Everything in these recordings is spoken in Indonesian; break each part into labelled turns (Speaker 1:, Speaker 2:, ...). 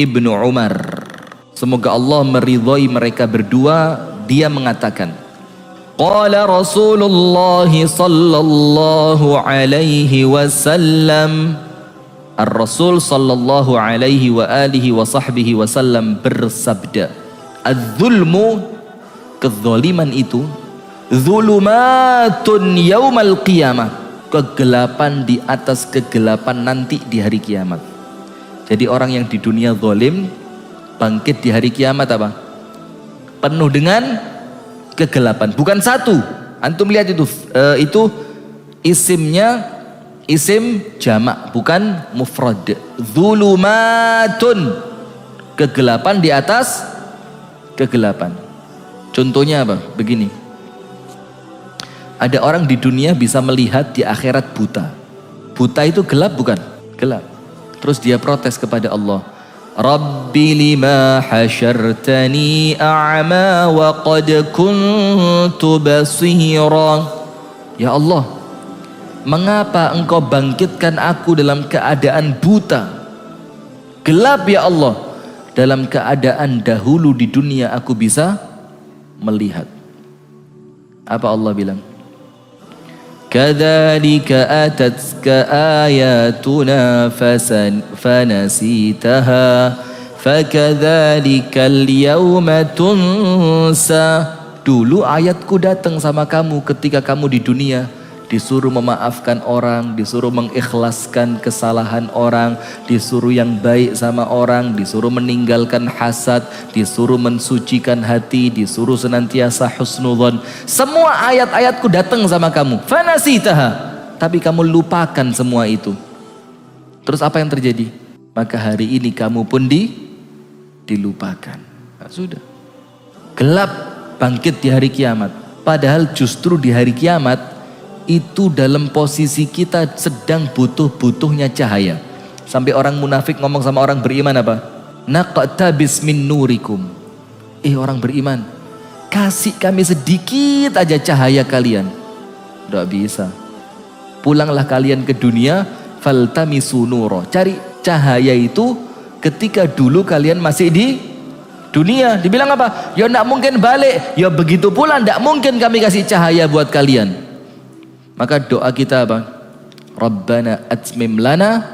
Speaker 1: ibnu Umar, semoga Allah meridhai mereka berdua, dia mengatakan, qala Rasulullah sallallahu alaihi wasallam, Ar-Rasul sallallahu alaihi wa alihi wa sahbihi wasallam bersabda, az-zulmu, kezaliman itu, zulumatun yaumal qiyamah, kegelapan di atas kegelapan nanti di hari kiamat. Jadi orang yang di dunia zalim, bangkit di hari kiamat apa? Penuh dengan kegelapan. Bukan satu. Antum lihat itu isimnya isim jamak, bukan mufrad. Zulumatun, kegelapan di atas kegelapan. Contohnya apa? Begini. Ada orang di dunia bisa melihat, di akhirat buta. Buta itu gelap bukan? Gelap. Terus dia protes kepada Allah. Rabbi lima hasyartani a'ma wa qad kuntu basira. Ya Allah, mengapa engkau bangkitkan aku dalam keadaan buta? Gelap ya Allah. Dalam keadaan dahulu di dunia aku bisa melihat. Apa Allah bilang? Kadzalika atatka ayatuna fanasitaha fakadzalikal yauma tunsa. Dulu ayatku datang sama kamu ketika kamu di dunia, disuruh memaafkan orang, disuruh mengikhlaskan kesalahan orang, disuruh yang baik sama orang, disuruh meninggalkan hasad, disuruh mensucikan hati, disuruh senantiasa husnudzon. Semua ayat-ayatku datang sama kamu. Fanasitaha, tapi kamu lupakan semua itu. Terus apa yang terjadi? Maka hari ini kamu pun dilupakan. Nah, sudah. Gelap bangkit di hari kiamat. Padahal justru di hari kiamat itu dalam posisi kita sedang butuh-butuhnya cahaya. Sampai orang munafik ngomong sama orang beriman apa? Naqtabis min nurikum. Orang beriman, kasih kami sedikit aja cahaya kalian. Tidak bisa. Pulanglah kalian ke dunia, faltamisu nuro. Cari cahaya itu ketika dulu kalian masih di dunia. Dibilang apa? Ya tidak mungkin balik. Ya begitu pula tidak mungkin kami kasih cahaya buat kalian. Maka doa kita apa? Rabbana atmim lana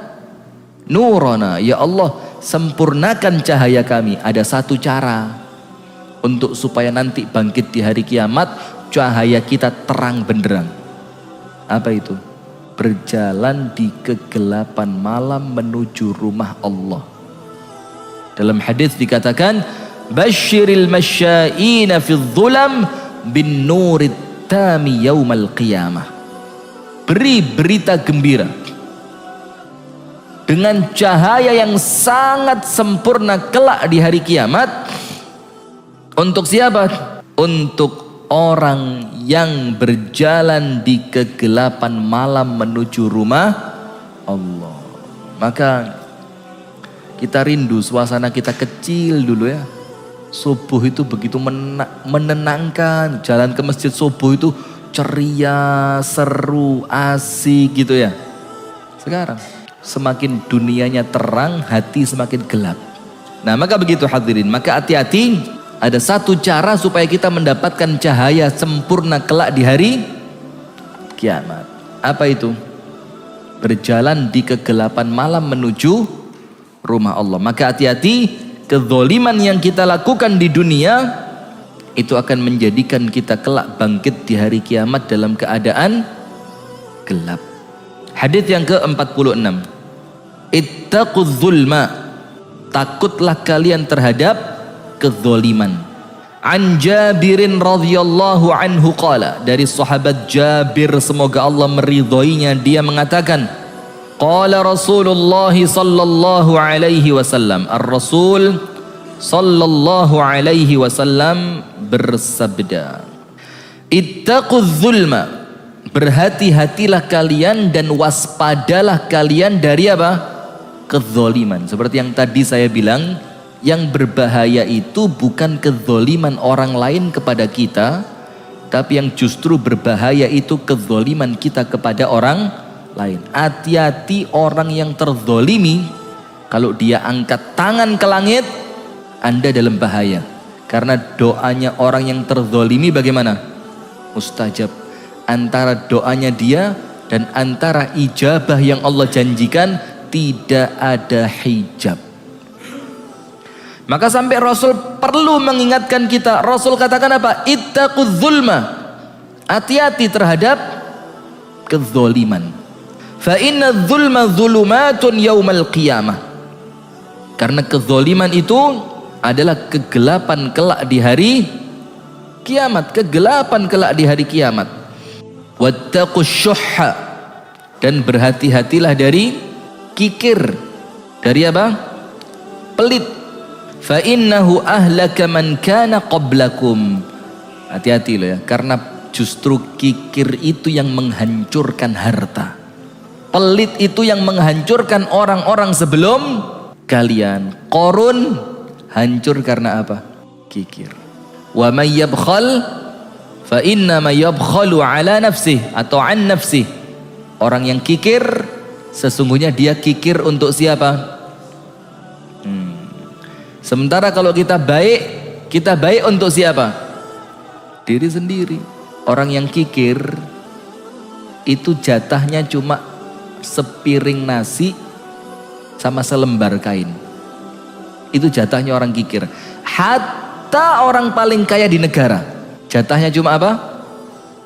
Speaker 1: nurana. Ya Allah, sempurnakan cahaya kami. Ada satu cara untuk supaya nanti bangkit di hari kiamat, cahaya kita terang benderang. Apa itu? Berjalan di kegelapan malam menuju rumah Allah. Dalam hadis dikatakan, basyiril masyaina fil dhulam bin nurit tami yaumal qiyamah. Beri berita gembira dengan cahaya yang sangat sempurna kelak di hari kiamat. Untuk siapa? Untuk orang yang berjalan di kegelapan malam menuju rumah Allah. Maka kita rindu suasana kita kecil dulu ya. Subuh itu begitu menenangkan. Jalan ke masjid subuh itu ceria, seru, asik gitu ya. Sekarang semakin dunianya terang, hati semakin gelap. Nah maka begitu hadirin, maka hati-hati. Ada satu cara supaya kita mendapatkan cahaya sempurna kelak di hari kiamat. Apa itu? Berjalan di kegelapan malam menuju rumah Allah. Maka hati-hati, kezaliman yang kita lakukan di dunia itu akan menjadikan kita kelak bangkit di hari kiamat dalam keadaan gelap. Hadis yang ke-46. Ittaqudz zulma. Takutlah kalian terhadap kezaliman. An Jabirin radhiyallahu anhu qala. Dari sahabat Jabir, semoga Allah meridhoinya, dia mengatakan, qala Rasulullah sallallahu alaihi wasallam. Ar-Rasul sallallahu alaihi wasallam bersabda, ittaqudz zulma, berhati-hatilah kalian dan waspadalah kalian dari apa? Kezaliman. Seperti yang tadi saya bilang, yang berbahaya itu bukan kezaliman orang lain kepada kita, tapi yang justru berbahaya itu kezaliman kita kepada orang lain. Hati-hati orang yang terzalimi Kalau dia angkat tangan ke langit, Anda dalam bahaya. Karena doanya orang yang terzolimi bagaimana? Mustajab. Antara doanya dia dan antara ijabah yang Allah janjikan tidak ada hijab. Maka sampai Rasul perlu mengingatkan kita. Rasul katakan apa? Ittaqudz zulma. Hati-hati terhadap kezoliman. Fa inna dzulma dzulumatun yaumal qiyamah. Karena kezoliman itu adalah kegelapan kelak di hari kiamat. Kegelapan kelak di hari kiamat. Wattaqus syuhha. Dan berhati-hatilah dari kikir. Dari apa? Pelit. Fa innahu ahlaka man kana qablakum. Hati-hati loh ya, karena justru kikir itu yang menghancurkan harta. Pelit itu yang menghancurkan orang-orang sebelum kalian. Qarun hancur karena apa? Kikir. Wa may yabkhal fa inna ma yabkhalu ala nafsih atau an nafsih. Orang yang kikir sesungguhnya dia kikir untuk siapa? Sementara kalau kita baik untuk siapa? Diri sendiri. Orang yang kikir itu jatahnya cuma sepiring nasi sama selembar kain. Itu jatahnya orang kikir. Hatta orang paling kaya di negara, jatahnya cuma apa?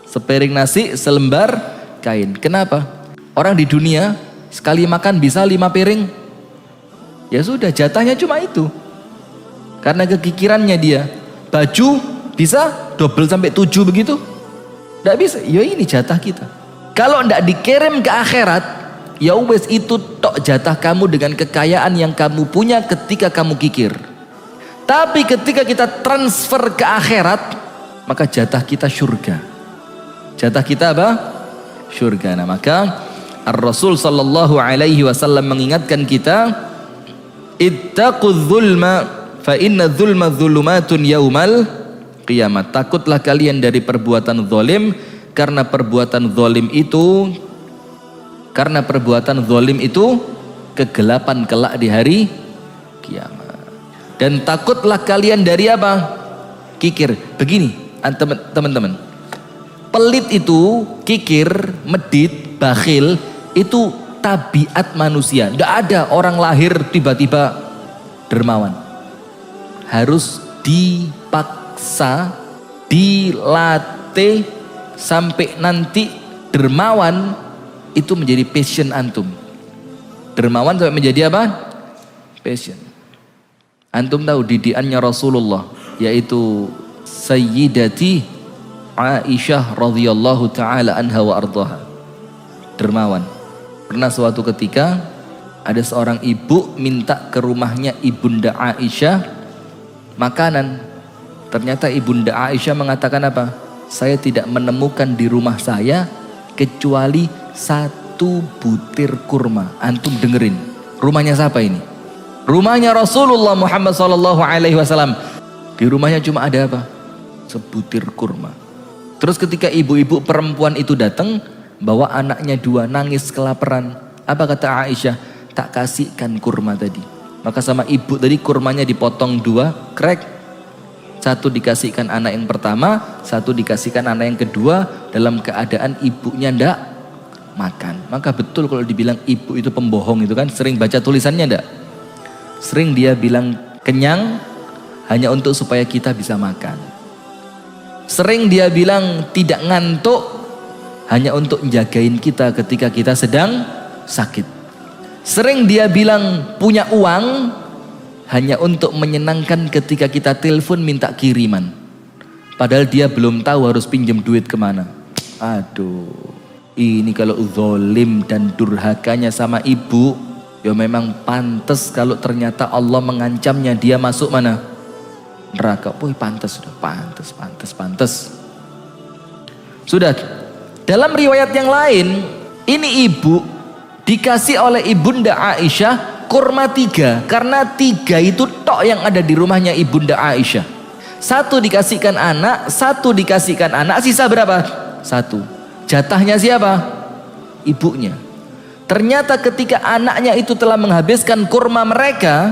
Speaker 1: Sepiring nasi, selembar kain. Kenapa? Orang di dunia sekali makan bisa 5 piring. Ya sudah, jatahnya cuma itu. Karena kekikirannya dia. Baju bisa 12-7 begitu? Tidak bisa. Ya ini jatah kita. Kalau tidak dikirim ke akhirat, ya wes itu tok jatah kamu dengan kekayaan yang kamu punya ketika kamu kikir. Tapi ketika kita transfer ke akhirat, maka jatah kita surga. Jatah kita apa? Surga. Nah, maka Ar-Rasul sallallahu alaihi wasallam mengingatkan kita, ittaqudz zulma fa inna dzulma dzulumatun yaumal qiyamah. Takutlah kalian dari perbuatan zalim, karena perbuatan zalim itu kegelapan kelak di hari kiamat. Dan takutlah kalian dari apa? Kikir. Begini teman-teman, pelit itu, kikir, medit, bakhil itu tabiat manusia. Tidak ada orang lahir tiba-tiba dermawan. Harus dipaksa, dilatih sampai nanti dermawan itu menjadi passion antum. Dermawan sampai menjadi apa? Passion. Antum tahu didikannya Rasulullah, yaitu Sayyidati Aisyah radhiyallahu taala anha wa ardhaha. Dermawan. Pernah suatu ketika ada seorang ibu minta ke rumahnya ibunda Aisyah makanan. Ternyata ibunda Aisyah mengatakan apa? Saya tidak menemukan di rumah saya kecuali 1 butir kurma. Antum dengerin. Rumahnya siapa ini? Rumahnya Rasulullah Muhammad sallallahu alaihi wasallam. Di rumahnya cuma ada apa? Sebutir kurma. Terus ketika ibu-ibu perempuan itu datang, bawa anaknya 2 nangis kelaparan. Apa kata Aisyah? Tak kasihkan kurma tadi. Maka sama ibu tadi kurmanya dipotong 2, krek. 1 dikasihkan anak yang pertama, 1 dikasihkan anak yang kedua, dalam keadaan ibunya ndak makan. Maka betul kalau dibilang ibu itu pembohong itu kan, sering baca tulisannya ndak? Sering dia bilang kenyang hanya untuk supaya kita bisa makan. Sering dia bilang tidak ngantuk hanya untuk menjagain kita ketika kita sedang sakit. Sering dia bilang punya uang hanya untuk menyenangkan ketika kita telepon minta kiriman. Padahal dia belum tahu harus pinjam duit kemana. Aduh, ini kalau zalim dan durhakanya sama ibu, ya memang pantas kalau ternyata Allah mengancamnya dia masuk mana? Neraka. Wih, pantas sudah, pantas. Sudah. Dalam riwayat yang lain, ini ibu dikasih oleh ibunda Aisyah kurma 3, karena 3 itu tok yang ada di rumahnya ibunda Aisyah. 1 dikasihkan anak, 1 dikasihkan anak, sisa berapa? 1. Jatahnya siapa? Ibunya. Ternyata ketika anaknya itu telah menghabiskan kurma mereka,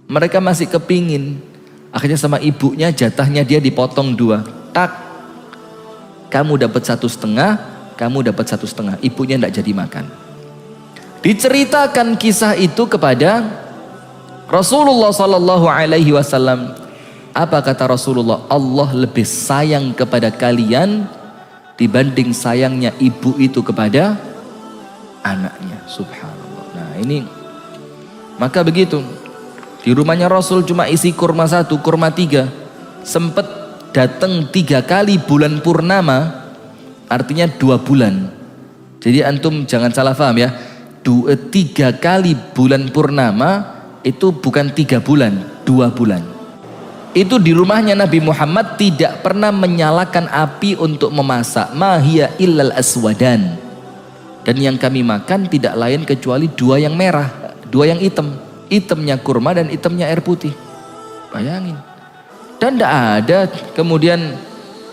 Speaker 1: mereka masih kepingin. Akhirnya sama ibunya jatahnya dia dipotong 2. Tak, kamu dapat 1,5, kamu dapat 1,5. Ibunya tidak jadi makan. Diceritakan kisah itu kepada Rasulullah Sallallahu Alaihi Wasallam. Apa kata Rasulullah? Allah lebih sayang kepada kalian dibanding sayangnya ibu itu kepada anaknya. Subhanallah. Nah ini, maka begitu. Di rumahnya Rasul cuma isi kurma 1, kurma 3. Sempet datang 3 kali bulan purnama, artinya 2 bulan. Jadi antum jangan salah paham ya. 3 kali bulan purnama itu bukan 3 bulan, 2 bulan. Itu di rumahnya Nabi Muhammad tidak pernah menyalakan api untuk memasak. Mahiya illal aswadan. Dan yang kami makan tidak lain kecuali 2 yang merah, 2 yang hitam. Hitamnya kurma dan hitamnya air putih. Bayangin. Dan tidak ada kemudian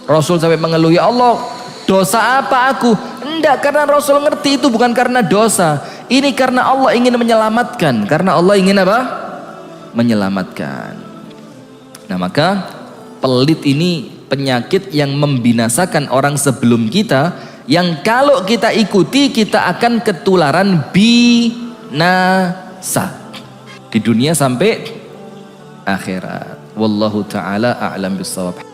Speaker 1: Rasul sampai mengeluh, ya Allah, dosa apa aku? Enggak, karena Rasul ngerti itu bukan karena dosa. Ini karena Allah ingin menyelamatkan. Karena Allah ingin apa? Menyelamatkan. Nah maka pelit ini penyakit yang membinasakan orang sebelum kita, yang kalau kita ikuti kita akan ketularan binasa di dunia sampai akhirat. Wallahu ta'ala a'lam bissawab.